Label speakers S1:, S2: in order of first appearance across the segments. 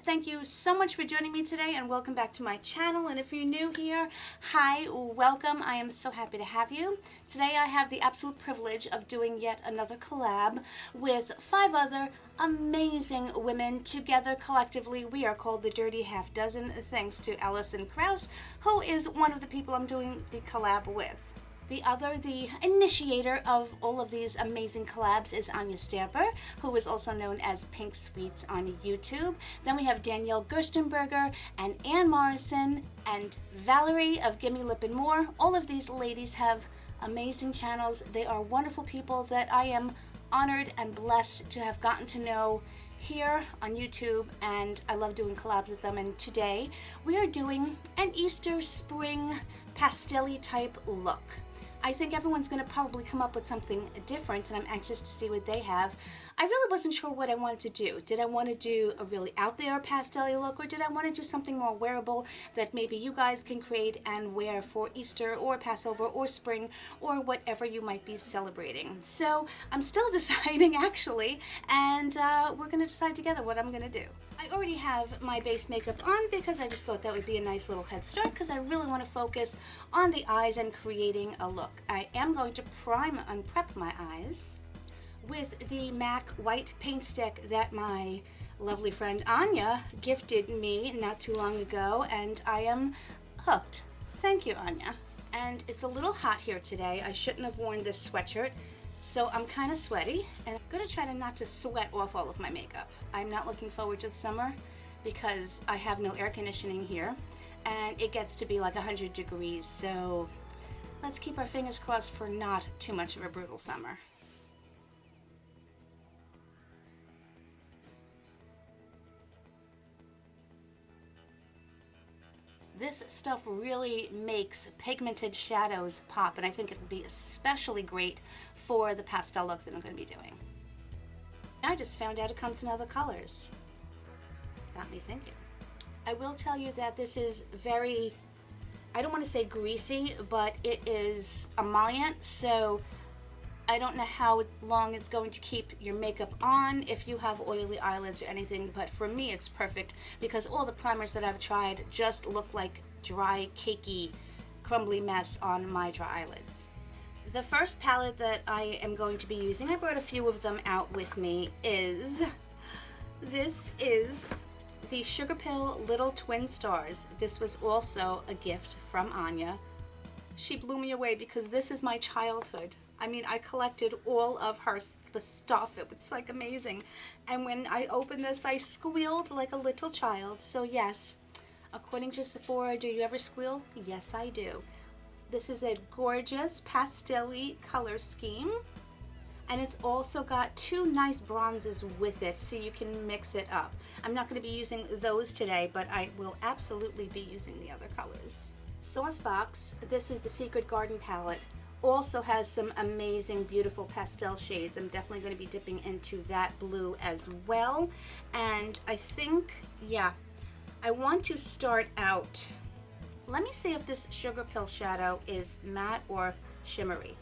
S1: Thank you so much for joining me today and welcome back to my channel. And if you're new here, hi, welcome. I am so happy to have you. Today I have the absolute privilege of doing yet another collab with 5 other amazing women. Together collectively we are called the Dirty Half Dozen, thanks to Allyson Krauss, who is one of the people I'm doing the collab with. The initiator of all of these amazing collabs is Anya Stamper, who is also known as Pink Sweets on YouTube. Then we have Danielle Gerstenberger and Aynne Morison and Valerie of Gimme Lip and More. All of these ladies have amazing channels. They are wonderful people that I am honored and blessed to have gotten to know here on YouTube, and I love doing collabs with them. And today we are doing an Easter spring pastel-y type look. I think everyone's going to probably come up with something different, and I'm anxious to see what they have. I really wasn't sure what I wanted to do. Did I want to do a really out there pastel-y look, or did I want to do something more wearable that maybe you guys can create and wear for Easter or Passover or spring or whatever you might be celebrating? So I'm still deciding actually, and we're going to decide together what I'm going to do. I already have my base makeup on because I just thought that would be a nice little head start, because I really want to focus on the eyes and creating a look. I am going to prime and prep my eyes with the MAC white paint stick that my lovely friend Anya gifted me not too long ago, and I am hooked. Thank you, Anya. And it's a little hot here today. I shouldn't have worn this sweatshirt, so I'm kind of sweaty, and I'm going to try to not to sweat off all of my makeup. I'm not looking forward to the summer because I have no air conditioning here, and it gets to be like 100 degrees, so let's keep our fingers crossed for not too much of a brutal summer. This stuff really makes pigmented shadows pop, and I think it would be especially great for the pastel look that I'm going to be doing. I just found out it comes in other colors. Got me thinking. I will tell you that this is very, I don't want to say greasy, but it is emollient, so I don't know how long it's going to keep your makeup on if you have oily eyelids or anything, but for me it's perfect because all the primers that I've tried just look like dry, cakey, crumbly mess on my dry eyelids. The first palette that I am going to be using, I brought a few of them out with me, this is the Sugar Pill Little Twin Stars. This was also a gift from Anya. She blew me away because this is my childhood. I mean, I collected all of the stuff. It was like amazing. And when I opened this, I squealed like a little child. So yes, according to Sephora, do you ever squeal? Yes, I do. This is a gorgeous pastel-y color scheme. And it's also got 2 nice bronzes with it, so you can mix it up. I'm not going to be using those today, but I will absolutely be using the other colors. Saucebox, this is the Secret Garden palette, also has some amazing, beautiful pastel shades. I'm definitely going to be dipping into that blue as well. And I think, yeah, I want to start out. Let me see if this Sugar Pill shadow is matte or shimmery.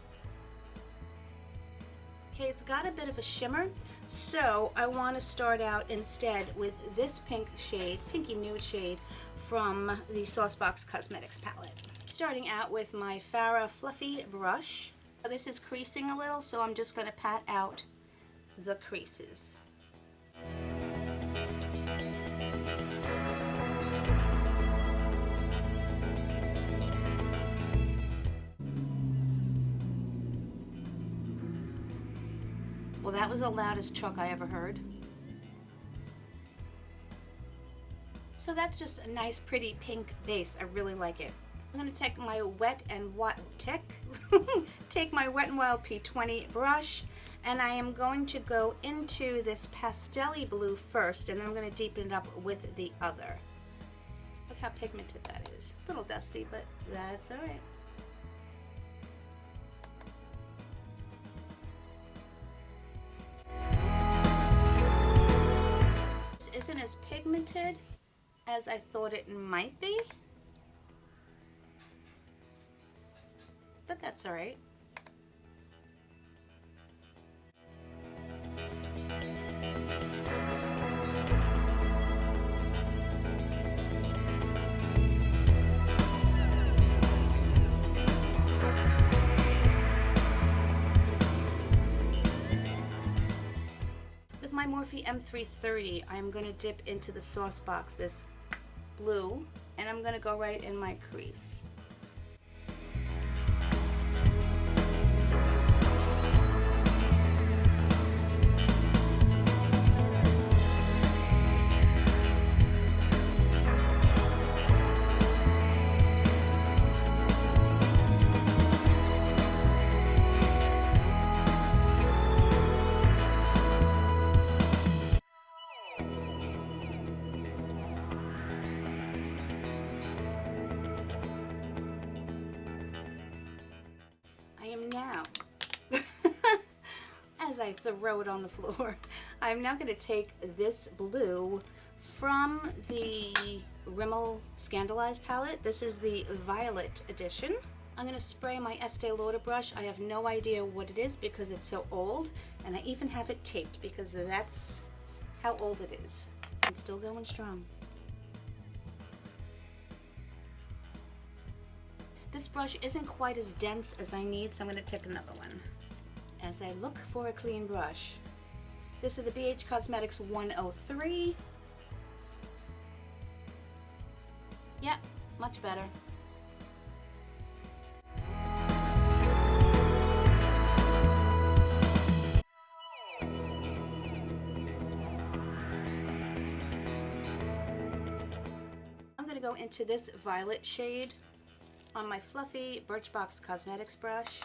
S1: Okay, it's got a bit of a shimmer, so I want to start out instead with this pink shade, pinky nude shade, from the Saucebox Cosmetics palette. Starting out with my Farrah Fluffy brush. This is creasing a little, so I'm just going to pat out the creases. Well, that was the loudest truck I ever heard. So that's just a nice, pretty pink base. I really like it. I'm going to take my Wet n Wild P20 brush, and I am going to go into this pastel-y blue first, and then I'm going to deepen it up with the other. Look how pigmented that is. A little dusty, but that's all right. This isn't as pigmented as I thought it might be, but that's all right. Morphe M330, I'm going to dip into the sauce box, this blue, and I'm going to go right in my crease. I am now, as I throw it on the floor, I'm now going to take this blue from the Rimmel Scandalized palette. This is the Violet edition. I'm going to spray my Estee Lauder brush. I have no idea what it is because it's so old, and I even have it taped because that's how old it is. It's still going strong. This brush isn't quite as dense as I need, so I'm going to take another one as I look for a clean brush. This is the BH Cosmetics 103. Yep, much better. I'm going to go into this violet shade on my fluffy Birchbox Cosmetics brush,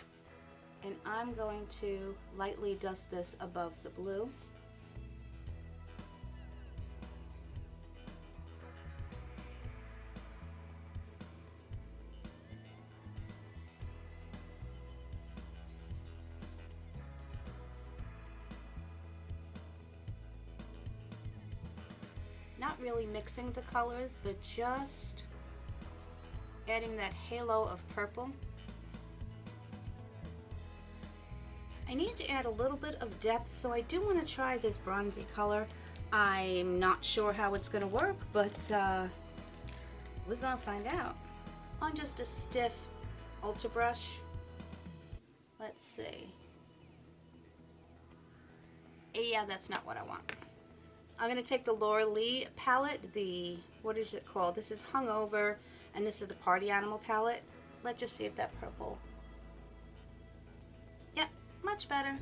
S1: and I'm going to lightly dust this above the blue. Not really mixing the colors, but just adding that halo of purple. I need to add a little bit of depth, so I do want to try this bronzy color. I'm not sure how it's going to work, but we're going to find out. On just a stiff Ultra brush. Let's see. Yeah, that's not what I want. I'm going to take the Laura Lee palette, what is it called? This is Hungover, and this is the Party Animal palette. Let's just see if that purple. Yeah, much better.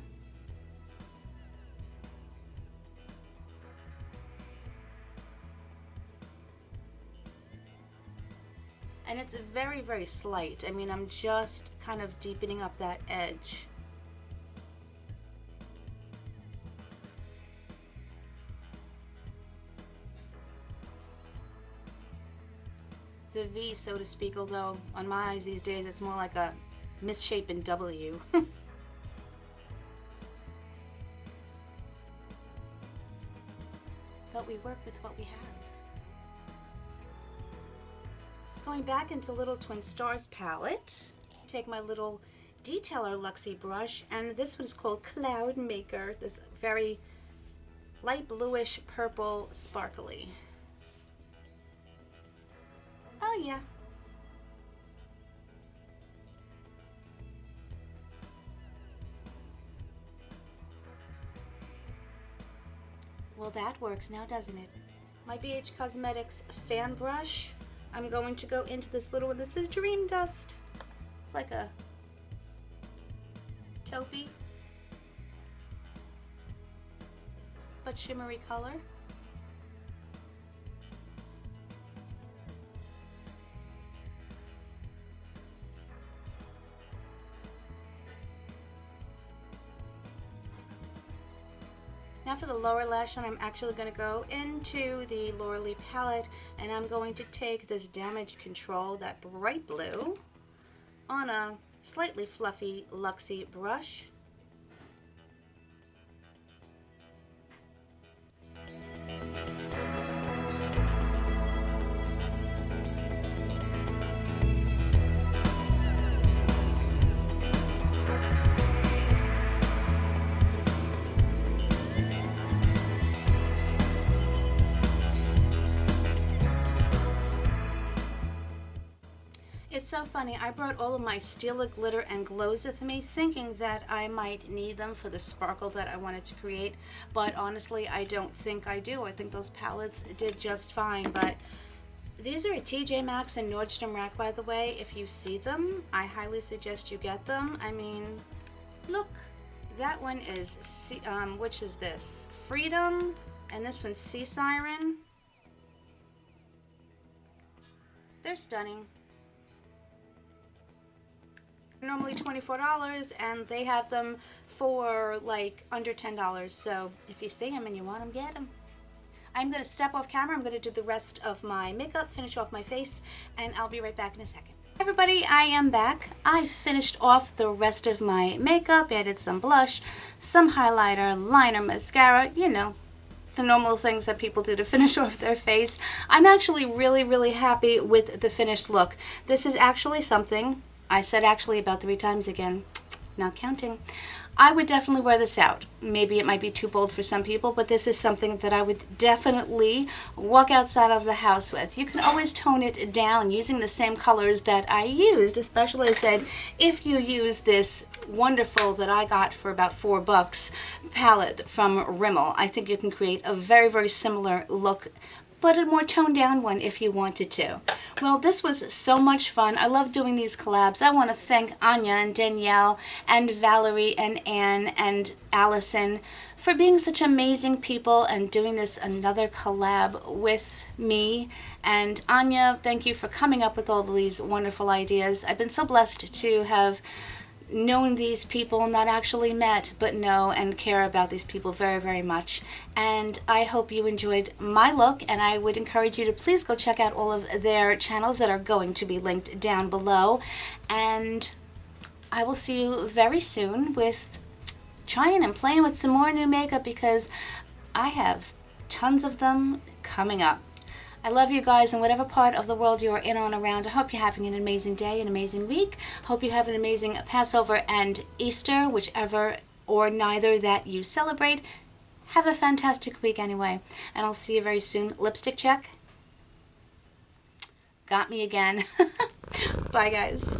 S1: And it's very, very slight. I mean, I'm just kind of deepening up that edge. The V, so to speak, although on my eyes these days it's more like a misshapen W. But we work with what we have. Going back into Little Twin Stars palette, take my little Detailer Luxie brush, and this one is called Cloud Maker, this very light bluish purple sparkly. Oh yeah. Well, that works now, doesn't it? My BH Cosmetics fan brush, I'm going to go into this little one. This is Dream Dust. It's like a taupey but shimmery color. Now for the lower lash line, I'm actually going to go into the Laura Lee palette, and I'm going to take this Damage Control, that bright blue, on a slightly fluffy Luxie brush. It's so funny, I brought all of my Stila glitter and glows with me thinking that I might need them for the sparkle that I wanted to create, but honestly I don't think I do. I think those palettes did just fine, but these are at TJ Maxx and Nordstrom Rack, by the way. If you see them, I highly suggest you get them. I mean, look, that one is, which is this? Freedom, and this one's Sea Siren. They're stunning. Normally $24, and they have them for like under $10. So if you see them and you want them, get them. I'm going to step off camera. I'm going to do the rest of my makeup, finish off my face, and I'll be right back in a second. Hey everybody, I am back. I finished off the rest of my makeup, added some blush, some highlighter, liner, mascara, you know, the normal things that people do to finish off their face. I'm actually really happy with the finished look. This is actually something, I said actually about 3 times again, not counting. I would definitely wear this out. Maybe it might be too bold for some people, but this is something that I would definitely walk outside of the house with. You can always tone it down using the same colors that I used, especially I said, if you use this wonderful that I got for about $4 palette from Rimmel, I think you can create a very similar look, but a more toned down one if you wanted to. Well, this was so much fun. I love doing these collabs. I want to thank Anya and Danielle and Valerie and Anne and Allyson for being such amazing people and doing this another collab with me. And Anya, thank you for coming up with all these wonderful ideas. I've been so blessed to have known these people, not actually met, but know and care about these people very much. And I hope you enjoyed my look, and I would encourage you to please go check out all of their channels that are going to be linked down below. And I will see you very soon with trying and playing with some more new makeup, because I have tons of them coming up. I love you guys in whatever part of the world you're in on around. I hope you're having an amazing day, an amazing week. Hope you have an amazing Passover and Easter, whichever or neither that you celebrate. Have a fantastic week anyway, and I'll see you very soon. Lipstick check. Got me again. Bye guys.